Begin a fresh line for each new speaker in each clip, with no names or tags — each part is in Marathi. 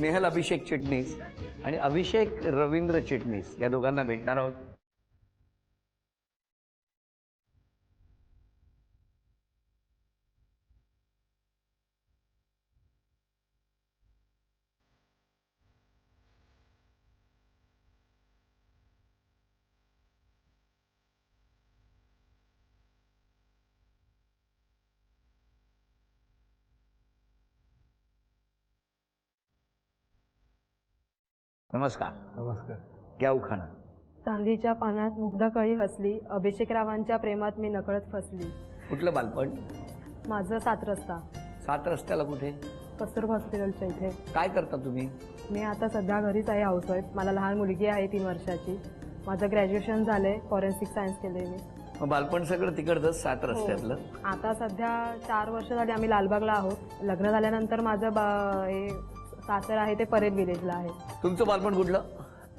स्नेहल अभिषेक चिटणीस आणि अभिषेक रवींद्र चिटणीस या दोघांना भेटणार आहोत. नमस्कार.
नमस्कार.
क्या उखाणा?
चांदीच्या पानात मुग्ध कळी हसली, अभिषेकरावांच्या प्रेमात मी नकळत फसली.
कुठलं बालपण?
माझं 7 रस्ता.
7 रस्त्याला कुठे?
कस्तुरबा हॉस्पिटलच्या इथे.
काय करता तुम्ही?
मी आता सध्या घरीच आहे, हाऊसवाईफ. मला लहान मुलगी आहे 3 वर्षाची. माझं ग्रॅज्युएशन झालंय, फॉरेन्सिक सायन्स केलंय मी.
मग बालपण सगळं तिकडचं 7 रस्त्यातलं?
आता सध्या 4 वर्ष झाली आम्ही लालबागला आहोत. लग्न झाल्यानंतर माझं हे सासर आहे ते परेल विलेजला आहे.
तुमचं बालपण कुठलं?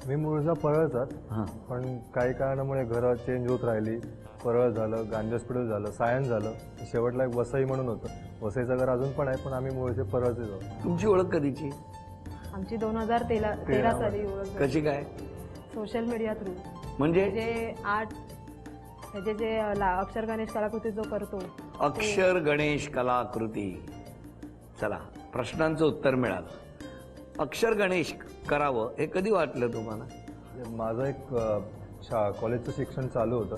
मी मूळचा परळचाच,
हां.
पण काही कारणामुळे घरं चेंज होत राहिली. परळ झालं, गांधी हॉस्पिटल झालं, सायन्स झालं, शेवटला एक वसई म्हणून होतं. वसईचं घर अजून पण आहे, पण आम्ही मूळचे परळचेच आहोत.
तुमची ओळख कधीची?
आमची 2013 साली ओळख झाली.
कशी काय?
Social media through.
म्हणजे
जे आर्ट ह्याचे जे अक्षर गणेश कलाकृती जो करतो.
अक्षर गणेश कलाकृती. चला, प्रश्नांचं उत्तर मिळालं. अक्षर गणेश करावं हे कधी वाटलं तुम्हाला?
माझं एक कॉलेजचं शिक्षण चालू होतं,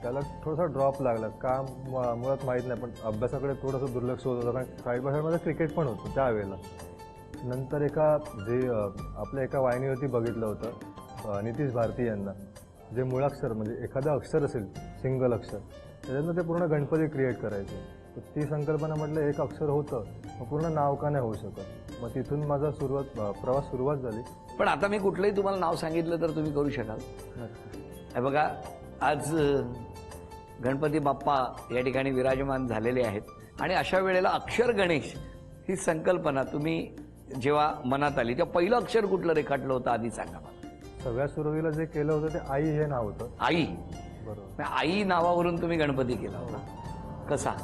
त्याला थोडासा ड्रॉप लागला. का मुळात माहीत नाही, पण अभ्यासाकडे थोडंसं दुर्लक्ष होत होतं. कारण साईड बाय साईड माझं क्रिकेट पण होतं त्यावेळेला. नंतर आपल्या एका वाहिनीवरती बघितलं होतं नितीश भारती यांना, जे मुळाक्षर म्हणजे एखादं अक्षर असेल सिंगल अक्षर, त्याच्यातनं ते पूर्ण गणपती क्रिएट करायचे. तर ती संकल्पना म्हटलं एक अक्षर होतं, मग पूर्ण नाव का नाही होऊ शकत. मग तिथून माझा प्रवास सुरुवात झाली.
पण आता मी कुठलंही तुम्हाला नाव सांगितलं तर तुम्ही करू शकाल? हे बघा, आज गणपती बाप्पा या ठिकाणी विराजमान झालेले आहेत आणि अशा वेळेला अक्षर गणेश ही संकल्पना तुम्ही जेव्हा मनात आली तेव्हा पहिलं अक्षर कुठलं रेखाटलं होतं आधी सांगा मला.
सगळ्यात सुरुवातीला जे केलं होतं ते आई हे नाव होतं.
आई?
बरोबर.
आई नावावरून तुम्ही गणपती केला होता. कसा?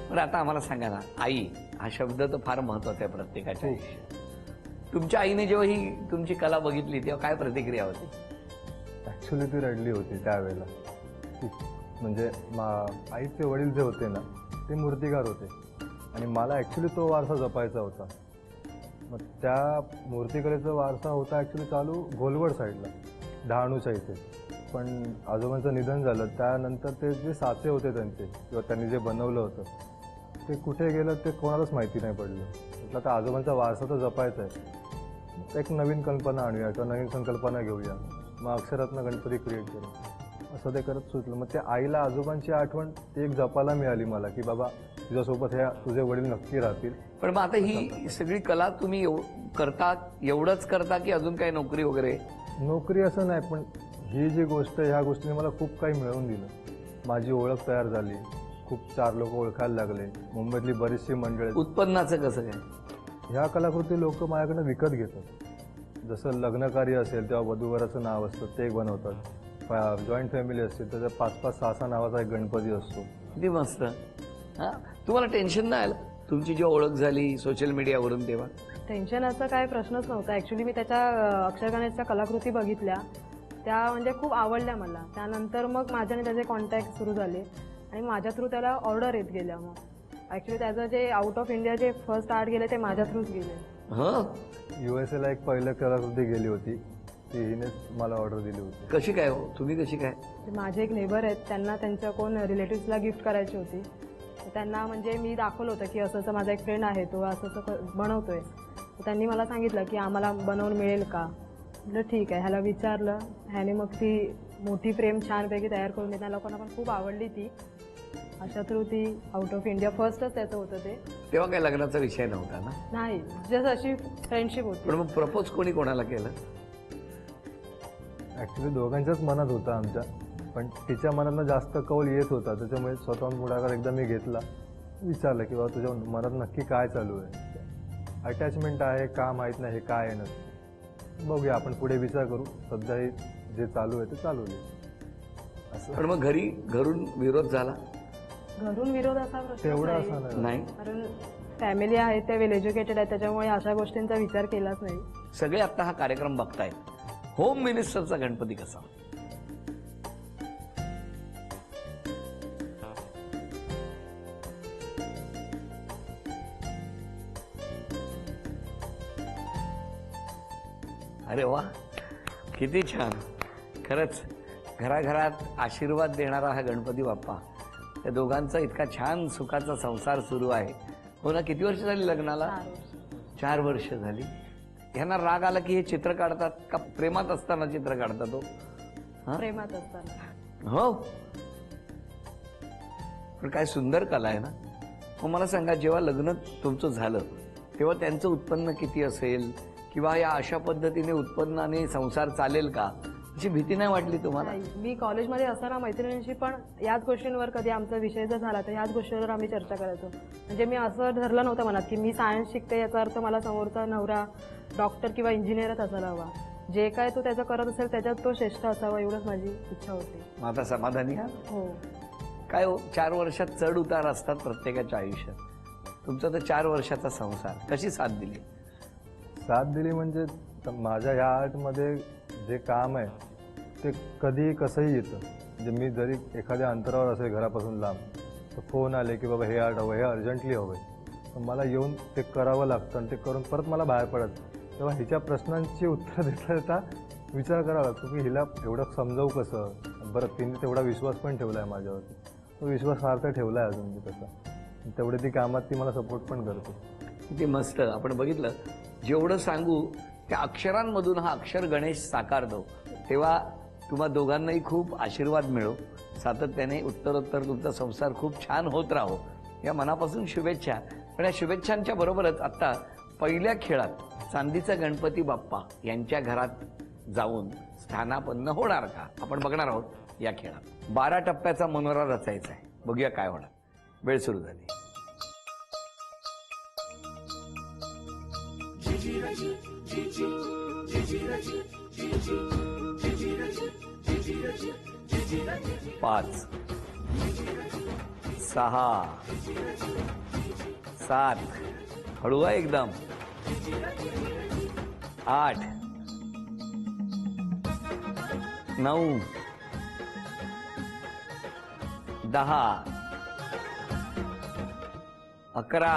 पण आता आम्हाला सांगा ना, आई हा शब्द तर फार महत्वाचा आहे प्रत्येकाच्या आयुष्यात. तुमच्या आईने जेव्हा ही तुमची कला बघितली तेव्हा काय प्रतिक्रिया होती?
ॲक्च्युली ती रडली होती त्यावेळेला. म्हणजे आईचे वडील जे होते ना, ते मूर्तिकार होते आणि मला ॲक्च्युली तो वारसा जपायचा होता. मग त्या मूर्तिकलेचा वारसा होता ॲक्च्युली चालू घोलवड साईडला, डहाणूच्या इथे. पण आजोबांचं निधन झालं त्यानंतर ते जे साचे होते त्यांचे किंवा त्यांनी जे बनवलं होतं ते कुठे गेलं ते कोणालाच माहिती नाही पडलं. म्हटलं तर आजोबांचा वारसा तर जपायचा आहे, एक नवीन कल्पना आणूया किंवा नवीन संकल्पना घेऊया. मग अक्षरातनं गणपती क्रिएट करू, असं ते करत सुचलं. मग ते आईला आजोबांची आठवण ती एक जपायला मिळाली मला, की बाबा तुझ्यासोबत तुझे वडील नक्की राहतील.
पण मग आता ही सगळी कला तुम्ही करता, एवढंच करता की अजून काही नोकरी वगैरे?
नोकरी असं नाही, पण ही जी गोष्ट ह्या गोष्टीने मला खूप काही मिळवून दिलं. माझी ओळख तयार झाली, खूप 4 लोक ओळखायला लागले, मुंबईतली बरीचशी मंडळी.
उत्पन्नाचं कसं काय?
ह्या कलाकृती लोक माझ्याकडनं विकत घेतात. जसं लग्नकार्य असेल तेव्हा वधूवराचं नाव असतं ते बनवतात. जॉईंट फॅमिली असते त्याच्या 5-5, 6-6 नावाचा एक गणपती असतो.
किती मस्त. हां, तुम्हाला टेन्शन नाही आलं तुमची जेव्हा ओळख झाली सोशल मीडियावरून तेव्हा?
टेन्शनाचा काय प्रश्नच नव्हता. ॲक्च्युली मी त्याच्या अक्षर गणेशच्या कलाकृती बघितल्या, त्या म्हणजे खूप आवडल्या मला. त्यानंतर मग माझ्याने त्याचे कॉन्टॅक्ट सुरू झाले आणि माझ्या थ्रू त्याला ऑर्डर येत गेल्या. मग ॲक्च्युली त्याचं जे आउट ऑफ इंडिया जे फर्स्ट आर्ट गेले ते माझ्या थ्रूच गेले.
हां,
USA एक पहिलं कलाकृती गेली होती, ती हिनेच मला ऑर्डर दिली होती.
कशी काय हो? तुम्ही कशी काय?
माझे एक नेबर आहेत, त्यांना त्यांच्या कोण रिलेटिव्सला गिफ्ट करायची होती. त्यांना म्हणजे मी दाखवलं होतं की असं असं माझा एक फ्रेंड आहे, तो असं असं बनवतोय. त्यांनी मला सांगितलं की आम्हाला बनवून मिळेल का? म्हटलं ठीक आहे. ह्याला विचारलं, ह्याने मग ती मोठी फ्रेम छानपैकी तयार करून दिली. त्या लोकांना पण खूप आवडली ती. अशा थ्रू ती आउट ऑफ इंडिया फर्स्टच त्याचं होतं ते.
तेव्हा काही लग्नाचा विषय नव्हता ना?
नाही, जस्ट अशी फ्रेंडशिप होती.
पण मग प्रपोज कोणी कोणाला केलं?
ॲक्च्युली दोघांच्याच मनात होतं आमच्या, पण तिच्या मनातनं जास्त कौल येत होता. त्याच्यामुळे स्वतःहून पुढाकार एकदा मी घेतला, विचारलं की बाबा तुझ्या मनात नक्की काय चालू आहे. अटॅचमेंट आहे का माहीत नाही, हे काय आहे नसतं. बघूया, आपण पुढे विचार करू. सध्या हे जे चालू आहे ते चालू आहे असं.
पण मग घरून विरोध झाला
घरून विरोध असा प्रश्न
तेवढा
नाही.
असा नाही.
नाही?
कारण फॅमिली आहे त्या वेल एज्युकेटेड आहे, त्याच्यामुळे अशा गोष्टींचा विचार केलाच नाही.
सगळे आता हा कार्यक्रम बघतायत. होम मिनिस्टरचा गणपती कसा? अरे वा, किती छान. खरंच घराघरात आशीर्वाद देणारा हा गणपती बाप्पा. त्या दोघांचा इतका छान सुखाचा संसार सुरू आहे. हो ना? किती वर्ष झाली लग्नाला?
4 वर्ष.
4 वर्ष झाली. ह्यांना राग आला की हे चित्र काढतात का प्रेमात असताना चित्र काढतात? हो हा?
प्रेमात असताना.
हो. पण काय सुंदर कला आहे ना. मग मला सांगा, जेव्हा लग्न तुमचं झालं तेव्हा त्यांचं उत्पन्न किती असेल, किंवा या अशा पद्धतीने उत्पन्नाने संसार चालेल का, अशी भीती नाही वाटली तुम्हाला?
नाही, मी कॉलेजमध्ये असताना मैत्रिणींशी पण याच गोष्टींवर कधी आमचा विषय जर झाला तर याच गोष्टीवर आम्ही चर्चा करायचो. म्हणजे मी असं ठरलं नव्हतं मनात की मी सायन्स शिकते याचा अर्थ मला समोरचा नवरा डॉक्टर किंवा इंजिनियरच असायला हवा. जे काय तो त्याचं करत असेल त्याच्यात तो श्रेष्ठ असावा, एवढंच माझी इच्छा होती.
मग आता समाधानी हा?
हो.
काय हो, 4 वर्षात चढ उतार असतात प्रत्येकाच्या आयुष्यात. तुमचा तर 4 वर्षाचा संसार, कशी साथ दिली?
साथ दिली म्हणजे माझ्या ह्या आर्टमध्ये जे काम आहे ते कधी कसंही येतं. म्हणजे मी जरी एखाद्या अंतरावर असेल घरापासून लांब, तर फोन आले की बाबा हे आर्ट हवं, हे अर्जंटली हवं आहे, तर मला येऊन ते करावं लागतं. आणि ते करून परत मला बाहेर पडत. तेव्हा हिच्या प्रश्नांची उत्तरं देता देता विचार करावा लागतो की हिला एवढं समजावू कसं. बरं, तिने तेवढा विश्वास पण ठेवला आहे माझ्यावरती. तो विश्वास फार ठेवला आहे अजून मी तसा. तेवढे ती कामात ती मला सपोर्ट पण करते.
किती मस्त. आपण बघितलं, जेवढं सांगू त्या अक्षरांमधून हा अक्षर गणेश साकारतो. तेव्हा तुम्हा दोघांनाही खूप आशीर्वाद मिळो. सातत्याने उत्तरोत्तर तुमचा संसार खूप छान होत राहो, या मनापासून शुभेच्छा. पण या शुभेच्छांच्या बरोबरच आत्ता पहिल्या खेळात चांदीचा गणपती बाप्पा यांच्या घरात जाऊन स्थानापन्न होणार का, आपण बघणार आहोत या खेळात. 12 टप्प्याचा मनोरा रचायचा आहे. बघूया काय होणार. वेळ सुरू झाली. पाच, 6, 7, हळू आहे एकदम. 8, 9, 10, 11,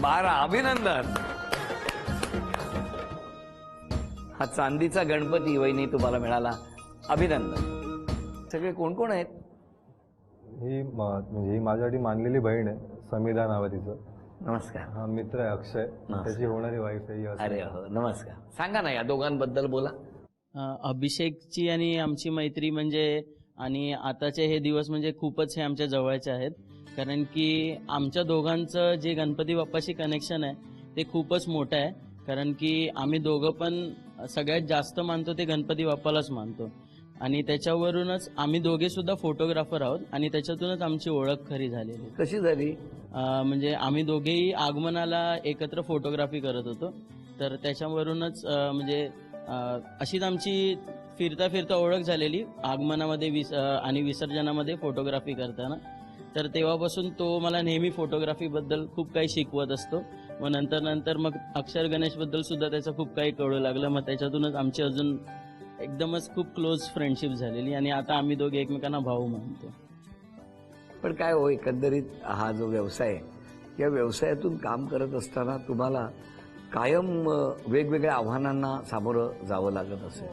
12. अभिनंदन. हा चांदीचा गणपती वहिनी तुम्हाला मिळाला. अभिनंदन. सगळे कोण कोण आहेत?
म्हणजे ही माझ्यासाठी मानलेली बहीण आहे, समिधा नाव तिचं.
नमस्कार.
हा मित्र आहे अक्षय, त्याची होणारी वाईफ आहे.
अरे हो, नमस्कार. सांगा ना या दोघांबद्दल बोला.
अभिषेकची आणि आमची मैत्री म्हणजे, आणि आताचे हे दिवस म्हणजे खूपच हे आमच्या जवळचे आहेत. कारण की आमच्या दोघांचं जे गणपती बाप्पाशी कनेक्शन आहे ते खूपच मोठं आहे. कारण की आम्ही दोघं पण सगळ्यात जास्त मानतो ते गणपती बाप्पालाच मानतो. आणि त्याच्यावरूनच आम्ही दोघे सुद्धा फोटोग्राफर आहोत आणि त्याच्यातूनच आमची ओळख खरी झालेली.
कशी झाली?
म्हणजे आम्ही दोघेही आगमनाला एकत्र फोटोग्राफी करत होतो. तर त्याच्यावरूनच म्हणजे अशीच आमची फिरता फिरता ओळख झालेली आगमनामध्ये आणि विसर्जनामध्ये फोटोग्राफी करताना. तर तेव्हापासून तो मला नेहमी फोटोग्राफीबद्दल खूप काही शिकवत असतो. मग नंतर मग अक्षर गणेशबद्दल सुद्धा त्याचं खूप काही कळू लागलं. मग त्याच्यातूनच आमची अजून एकदमच खूप क्लोज फ्रेंडशिप झालेली आणि आता आम्ही दोघे एकमेकांना भाऊ मानतो.
पण काय हो, एकंदरीत हा जो व्यवसाय आहे, या व्यवसायातून काम करत असताना तुम्हाला कायम वेगवेगळ्या आव्हानांना सामोरं जावं लागत असेल.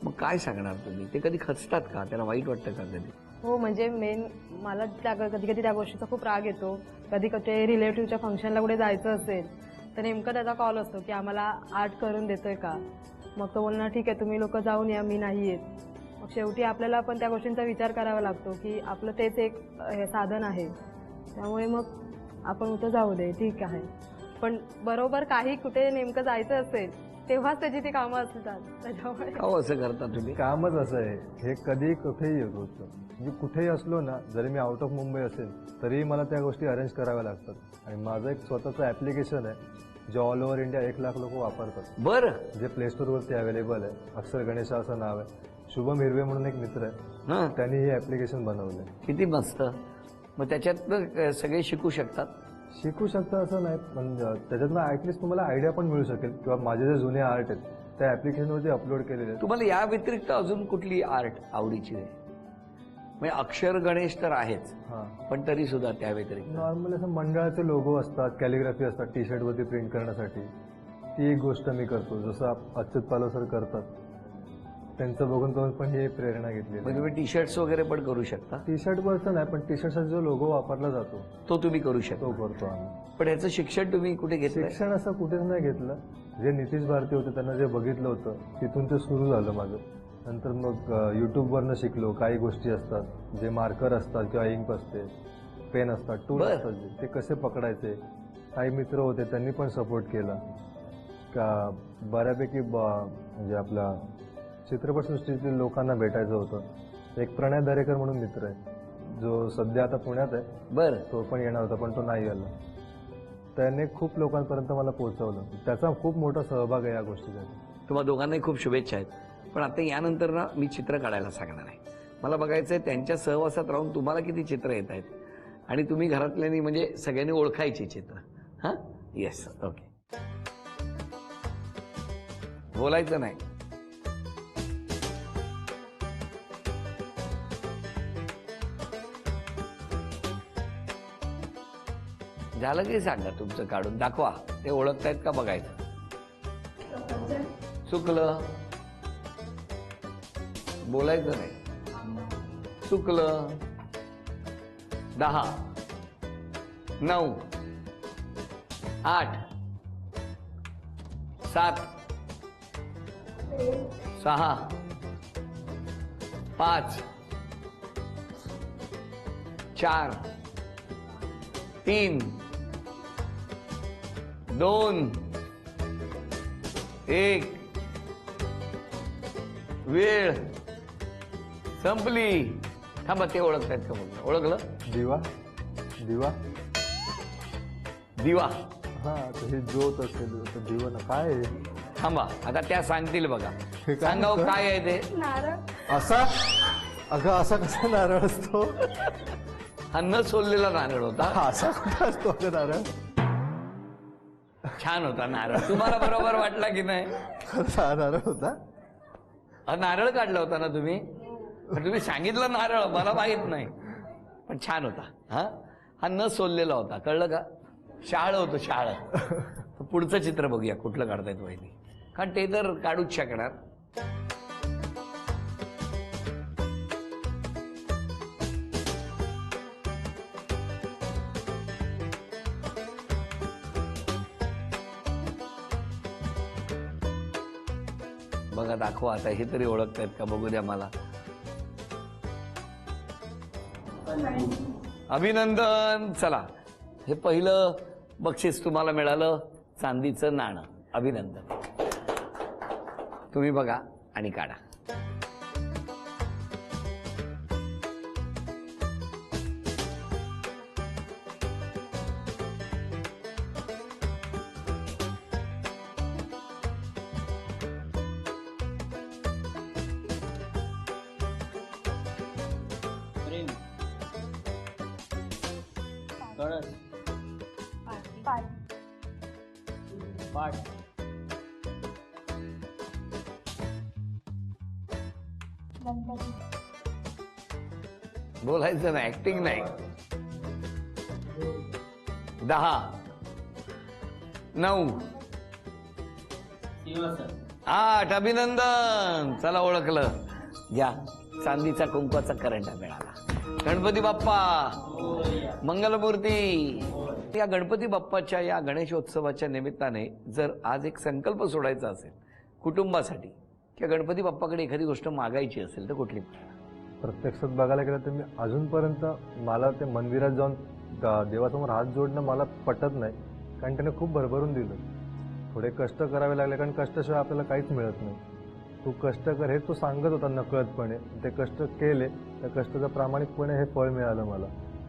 मग काय सांगणार तुम्ही? ते कधी खचतात का? त्याला वाईट वाटतं का कधी?
हो, म्हणजे मेन मला कधी कधी त्या गोष्टीचा खूप राग येतो. कधी कधी रिलेटिव्हच्या फंक्शनला कुठे जायचं असेल तर नेमकं त्याचा कॉल असतो की आम्हाला आर्ट करून देतोय का. मग तो बोलणार ठीक आहे तुम्ही लोक जाऊन या, मी नाही येत. मग शेवटी आपल्याला पण त्या गोष्टींचा विचार करावा लागतो की आपलं तेच एक साधन आहे. त्यामुळे मग आपण उठं जाऊ दे, ठीक आहे. पण बरोबर काही कुठे नेमकं जायचं असेल तेव्हाच त्याची ती कामं असतात त्याच्यामुळे.
का हो असं करता तुम्ही?
कामच असं आहे, हे कधी कुठेही येत होतं. म्हणजे कुठेही असलो ना, जरी मी आउट ऑफ मुंबई असेल तरीही मला त्या गोष्टी अरेंज कराव्या लागतात. आणि माझं एक स्वतःचं ॲप्लिकेशन आहे जे ऑल ओव्हर इंडिया 1 लाख लोक वापरतात,
बरं.
जे प्ले स्टोअरवरती अवेलेबल आहे. अक्षर गणेशा असं नाव आहे. शुभम हिरवे म्हणून एक मित्र आहे,
हां,
त्यांनी हे ॲप्लिकेशन बनवलं आहे.
किती मस्त. मग त्याच्यातनं सगळे शिकू शकतात.
शिकू शकता असं नाही, पण त्याच्यातनं ॲटलिस्ट तुम्हाला आयडिया पण मिळू शकेल, किंवा माझे जे जुने आर्ट आहेत त्या ॲप्लिकेशनवरती अपलोड केलेले आहेत.
तुम्हाला या व्यतिरिक्त अजून कुठली आर्ट आवडीची आहे? म्हणजे अक्षर गणेश तर आहेच,
हां,
पण तरी सुद्धा त्या व्यतिरिक्त
नॉर्मली असं मंडळाचे लोगो असतात, कॅलिग्राफी असतात टी शर्टवरती प्रिंट करण्यासाठी. ती एक गोष्ट मी करतो, जसं अच्युत पालव सर करतात, त्यांचं बघून पण ही प्रेरणा घेतली.
म्हणजे तुम्ही टी शर्ट्स वगैरे पण करू शकता.
टी शर्टवरचं नाही, पण टी शर्टचा जो लोगो वापरला जातो
तो तुम्ही करू शकता.
तो करतो आम्ही.
पण ह्याचं शिक्षण तुम्ही कुठे घेतलं?
शिक्षण असं कुठेच नाही घेतलं. जे नितीश भारती होते त्यांना जे बघितलं होतं तिथून ते सुरू झालं माझं. नंतर मग यूट्यूबवरनं शिकलो. काही गोष्टी असतात, जे मार्कर असतात किंवा इंक असते, पेन असतात, टूल
बरं.
असतात, ते कसे पकडायचे. काही मित्र होते त्यांनी पण सपोर्ट केला. का बऱ्यापैकी म्हणजे आपला चित्रपटसृष्टीतील लोकांना भेटायचं होतं. एक प्रणय दरेकर म्हणून मित्र आहे, जो सध्या आता पुण्यात आहे.
बरं.
तो पण येणार होता, पण तो नाही आला. त्याने खूप लोकांपर्यंत मला पोहोचवलं. त्याचा खूप मोठा सहभाग आहे या गोष्टीसाठी.
तुम्हाला दोघांनाही खूप शुभेच्छा आहेत. पण आता यानंतर ना मी चित्र काढायला सांगणार आहे. मला बघायचं आहे त्यांच्या सहवासात राहून तुम्हाला किती चित्र येत आहेत, आणि तुम्ही घरातल्यांनी म्हणजे सगळ्यांनी ओळखायची चित्र. हां, येस, ओके. बोलायचं नाही. झालं की सांगा, तुमचं काढून दाखवा. ते ओळखतायत का बघायचं. चुकलं, बोलायचं नाही. चुकलं. 10, 9, 8, 7, 6, 5, 4, 3, 2, 1. वेळ संपली. थांबा, ते ओळखतायत का बघा. ओळखलं?
दिवा. दिवा.
दिवा.
हा, ही ज्योत असेल तर दिवा ना. काय आहे?
थांबा, आता त्या सांगतील बघा.
हे काय
सांगा हो,
होतं?
काय आहे ते.
नारळ.
असा? अगं असा कसा नारळ असतो?
हा न सोललेला नारळ होता.
हा, असा कुठं असतो अगं नारळ?
छान होता नारळ. तुम्हाला बरोबर वाटला की नाही?
खरंच हा नारळ होता?
हा नारळ काढला होता ना तुम्ही? पण तुम्ही सांगितलं नारळ, मला माहित नाही, पण छान होता. हा न सोललेला होता. कळलं का? शहाळ होतं, शहाळ. पुढचं चित्र बघूया कुठलं काढतायत वहिनी, कारण ते तर काढूच शकणार. बघा, दाखवा आता. हे तरी ओळखतायत का बघू द्या मला. अभिनंदन. चला, हे पहिलं बक्षीस तुम्हाला मिळालं, चांदीचं नाणं. अभिनंदन. तुम्ही बघा आणि काढा.
प्रेम, कळस, पाठ,
बोलायचं नाही, ऍक्टिंग नाही. 10, 9,
सिंहासन,
8. अभिनंदन. चला, ओळखलं. घ्या, चांदीचा कुंकवाचा करंटा मिळाला. गणपती बाप्पा मंगलमूर्ती. या गणपती बाप्पाच्या या गणेशोत्सवाच्या निमित्ताने जर आज एक संकल्प सोडायचा असेल कुटुंबासाठी, किंवा गणपती बाप्पाकडे एखादी गोष्ट मागायची असेल, तर कुठली?
प्रत्यक्षात बघायला गेलं तर मी अजूनपर्यंत मला ते मंदिरात जाऊन देवासमोर हात जोडणं मला पटत नाही, कारण त्याने खूप भरभरून दिलं. थोडे कष्ट करावे लागले, कारण कष्टाशिवाय आपल्याला काहीच मिळत नाही. तू कष्ट कर हे तो सांगत होता नकळतपणे. ते कष्ट केले, त्या कष्टाचं प्रामाणिकपणे हे फळ मिळालं मला,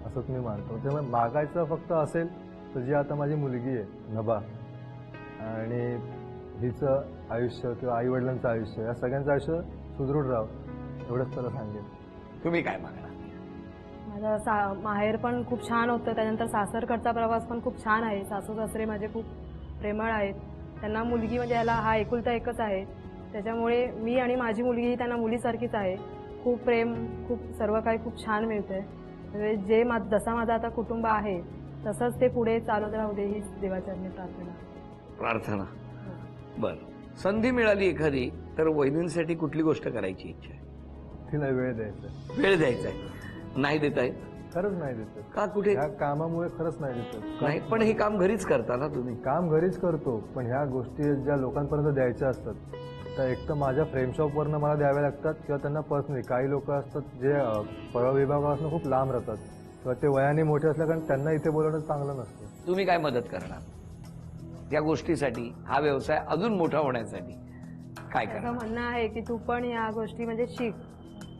असंच मी मानतो. त्यामुळे मागायचं फक्त असेल तर जी आता माझी मुलगी आहे नभा, आणि हिचं आयुष्य किंवा आईवडिलांचं आयुष्य, या सगळ्यांचं आयुष्य सुदृढ राहावं एवढंच त्याला सांगेन.
तुम्ही काय मागणार?
माझं माहेर पण खूप छान होतं, त्यानंतर सासरकडचा प्रवास पण खूप छान आहे. सासू सासरे माझे खूप प्रेमळ आहेत. त्यांना मुलगी म्हणजे याला हा एकुलता एकच आहे, त्याच्यामुळे मी आणि माझी मुलगी ही त्यांना मुलीसारखीच आहे. खूप प्रेम, खूप सर्व काही खूप छान मिळतंय. म्हणजे जसा माझा आता कुटुंब आहे तसंच ते पुढे चालत राहू दे ही देवाचरणी
प्रार्थना. बर, संधी मिळाली एखादी तर वहिनींसाठी कुठली गोष्ट करायची इच्छा आहे?
तिला वेळ द्यायचा.
वेळ द्यायचा आहे. नाही देता येत?
खरंच नाही देत.
का? कुठे?
ह्या कामामुळे खरंच नाही देत.
नाही, पण हे काम घरीच करता ना तुम्ही?
काम घरीच करतो, पण ह्या गोष्टी ज्या लोकांपर्यंत द्यायच्या असतात त्या एक तर माझ्या फ्रेमशॉपवरनं मला द्याव्या लागतात, किंवा त्यांना पर्सनली. काही लोक असतात जे परविभागापासून खूप लांब राहतात, किंवा ते वयाने मोठे असल्या कारण त्यांना इथे बोलवणं चांगलं नसतं.
तुम्ही काय मदत करणार या गोष्टीसाठी, हा व्यवसाय अजून मोठा होण्यासाठी काय
त्याचं
करणार?
म्हणणं आहे की तू पण या गोष्टी म्हणजे शिक.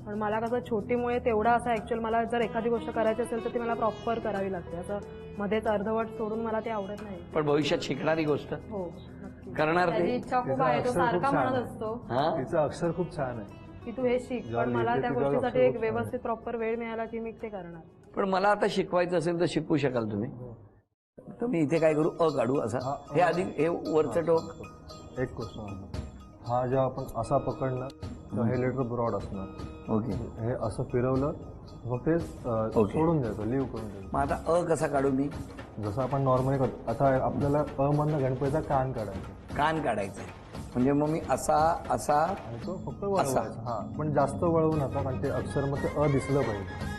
पण मला कसं छोटीमुळे तेवढा असं ॲक्च्युअल मला जर एखादी गोष्ट करायची असेल तर ती मला प्रॉपर करावी लागते. असं मध्येच अर्धवट सोडून मला ते आवडत नाही.
पण भविष्यात शिकणारी गोष्ट
हो, नक्की.
करणार
त्याची
ते?
इच्छा खूप
तिचं
आहे. तो
अक्षर खूप
सारखा
छान
म्हणत
आहे.
असतो
हा?
तिचं अक्षर खूप छान आहे.
की तू हे शिक,
जेव्हा
पण मला
लिहिते
त्या
तेव्हा
गोष्टीसाठी
अक्षर
एक
खूप छान आहे.
व्यवस्थित प्रॉपर वेळ मिळाला की मी ते करणार.
पण मला आता शिकवायचं असेल तर शिकवू शकाल तुम्ही? तर मी इथे काय करू? काढू असा? हे आधी हे वरचं टोक.
एक क्वेश्चन, हा जेव्हा आपण असा पकडला तर हे लेटर ब्रॉड असणार.
ओके.
हे असं फिरवलं मग ते सोडून द्यायचं, लिव्ह करून द्यायचं.
मग आता कसा काढू मी?
जसं आपण नॉर्मली करतो. आता आपल्याला मधनं गणपतीचा कान काढायचा,
कान काढायचा आहे. म्हणजे मग मी असा असा
आणि तो फक्त वळवायचा. हा, पण जास्त वळवू नका, कारण ते अक्षर मग ते दिसलं पाहिजे.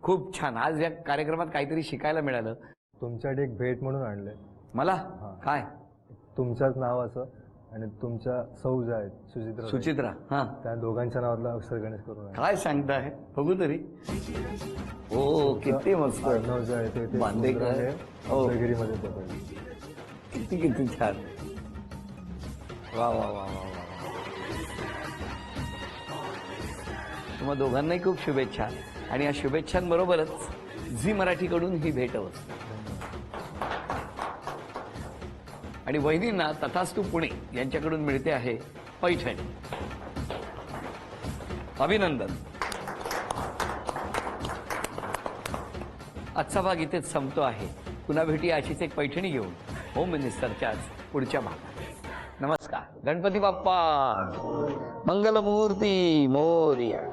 खूप छान. आज या कार्यक्रमात काहीतरी शिकायला मिळालं.
तुमच्यासाठी एक भेट म्हणून आणलंय.
मला काय?
तुमच्याच नावाचं आणि तुमच्या सौ ज्या आहेत सुचित्रा,
सुचित्रा. हा,
त्या दोघांच्या नावातला अक्षर गणेश करून आणलं.
काय सांगताय? बघू तरी. हो, किती मस्त.
आडनाव जे आहे ते
बांदेकर.
समुद्राने
हो.
रत्नागिरीमध्ये पकडलं.
किती किती छान. वा वा वा वा वा. तुम्हा दोघांनाही खूप शुभेच्छा. आणि या शुभेच्छांबरोबरच झी मराठीकडून ही भेट हवं. आणि वहिनींना तथास्तु पुणे यांच्याकडून मिळते आहे पैठणी. अभिनंदन. आजचा भाग इथेच संपतो आहे. पुन्हा भेटी अशीच एक पैठणी घेऊन होम मिनिस्टरच्याच पुढच्या भागात. नमस्कार. गणपती बाप्पा मंगलमूर्ती मोरया.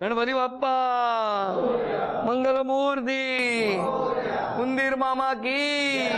गणपती बाप्पा मंगलमूर्ती. उंदीर मामा की